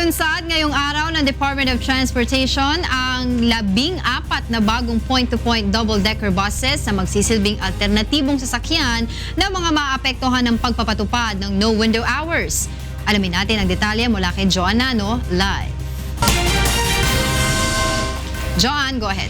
Inilunsad ngayong araw ng Department of Transportation ang 14 na bagong point-to-point double-decker buses na magsisilbing alternatibong sasakyan ng mga maapektuhan ng pagpapatupad ng no window hours. Alamin natin ang detalye mula kay Joan Nano live. Joan, go ahead.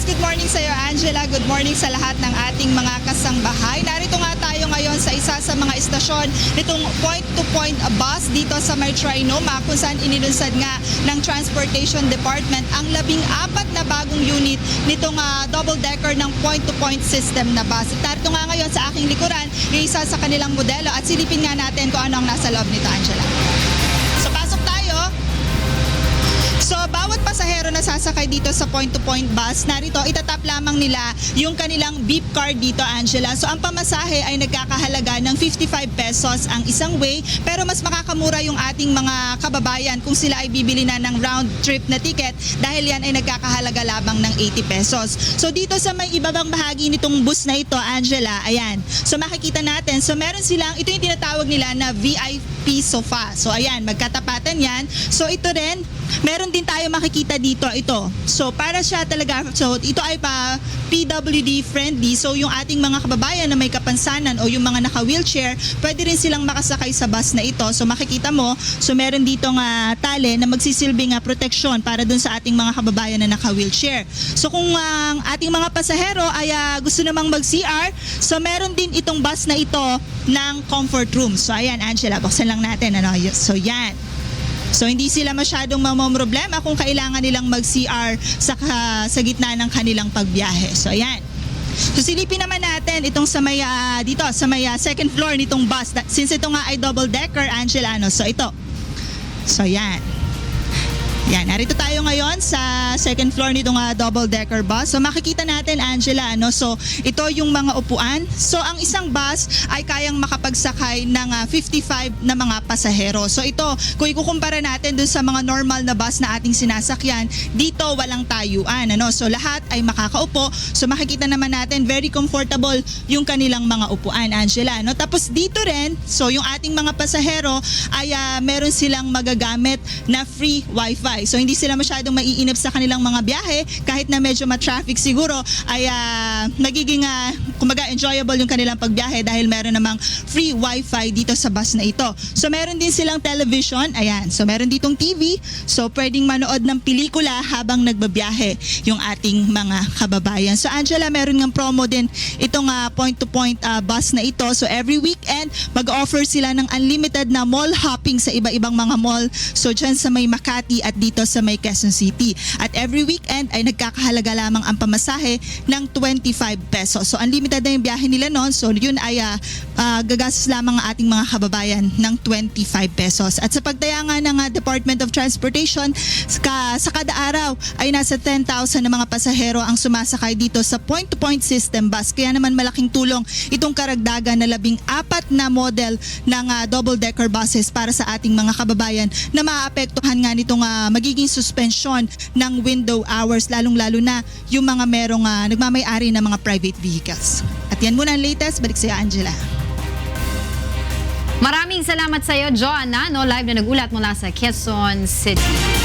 Good morning sa iyo, Angela. Good morning sa lahat ng ating mga kasangbahay. Narito nga tayo ngayon sa isa sa mga istasyon nitong point-to-point bus dito sa may Trinoma kung saan inilunsad nga ng Transportation Department ang 14 na bagong unit nitong double-decker ng point-to-point system na bus. At narito nga ngayon sa aking likuran yung isa sa kanilang modelo at silipin nga natin kung ano ang nasa loob nito, Angela. So pasok tayo. So, bawat pasahero na sasakay dito sa point-to-point bus, narito, itatap lamang nila yung kanilang beep card dito, Angela. So, ang pamasahe ay nagkakahalaga ng 55 pesos ang isang way, pero mas makakamura yung ating mga kababayan kung sila ay bibili na ng round trip na ticket dahil yan ay nagkakahalaga lamang ng 80 pesos. So, dito sa may ibabang bahagi nitong bus na ito, Angela, ayan. So, makikita natin, so meron silang, ito yung tinatawag nila na VIP sofa. So, ayan, magkatapatan yan. So, ito rin, meron din tayo makikita dito ito. So para siya talaga, so ito ay pa PWD friendly. So yung ating mga kababayan na may kapansanan o yung mga naka-wheelchair, pwede rin silang makasakay sa bus na ito. So makikita mo, so meron dito nga tali na magsisilbing proteksyon para dun sa ating mga kababayan na naka-wheelchair. So kung ang ating mga pasahero ay gusto namang mag-CR, so meron din itong bus na ito ng comfort room. So ayan, Angela, buksan lang natin. Ano? So yan. So hindi sila masyadong mamomroblema kung kailangan nilang mag-CR sa gitna ng kanilang pagbiyahe. So ayan. So silipin naman natin itong sa may dito sa may second floor nitong bus. Since ito nga ay double decker, Angela, no? So ito. So yan. Yan, narito tayo ngayon sa second floor nitong double decker bus. So makikita natin, Angela, no? So ito yung mga upuan. So ang isang bus ay kayang makapagsakay ng 55 na mga pasahero. So ito, kung ikukumpara natin dun sa mga normal na bus na ating sinasakyan, dito walang tayuan, ano? So lahat ay makakaupo. So makikita naman natin very comfortable yung kanilang mga upuan, Angela, no? Tapos dito rin, so yung ating mga pasahero ay meron silang magagamit na free wifi. So hindi sila masyadong maiinip sa kanilang mga biyahe kahit na medyo ma-traffic siguro ay nagiging kumbaga enjoyable yung kanilang pagbiyahe dahil meron namang free wifi dito sa bus na ito. So meron din silang television, ayan. So meron ditong TV, so pwedeng manood ng pelikula habang nagbabiyahe yung ating mga kababayan. So Angela, meron ng promo din itong point-to-point bus na ito. So every weekend mag-offer sila ng unlimited na mall hopping sa iba-ibang mga mall. So dyan sa may Makati at dito sa may Quezon City. At every weekend ay nagkakahalaga lamang ang pamasahe ng 25 pesos. So unlimited na yung biyahe nila noon. So yun ay gagastos lamang ang ating mga kababayan ng 25 pesos. At sa pagtaya nga ng Department of Transportation, sa kada araw ay nasa 10,000 na mga pasahero ang sumasakay dito sa point-to-point system bus. Kaya naman malaking tulong itong karagdagan na 14 na model ng double-decker buses para sa ating mga kababayan na maapektuhan nga nitong magiging suspension ng window hours, lalong-lalo na yung mga merong nagmamay-ari ng mga private vehicles. At yan muna ang latest. Balik sa iyo, Angela. Maraming salamat sa iyo, Joanna, no? Live na nagulat mula sa Quezon City.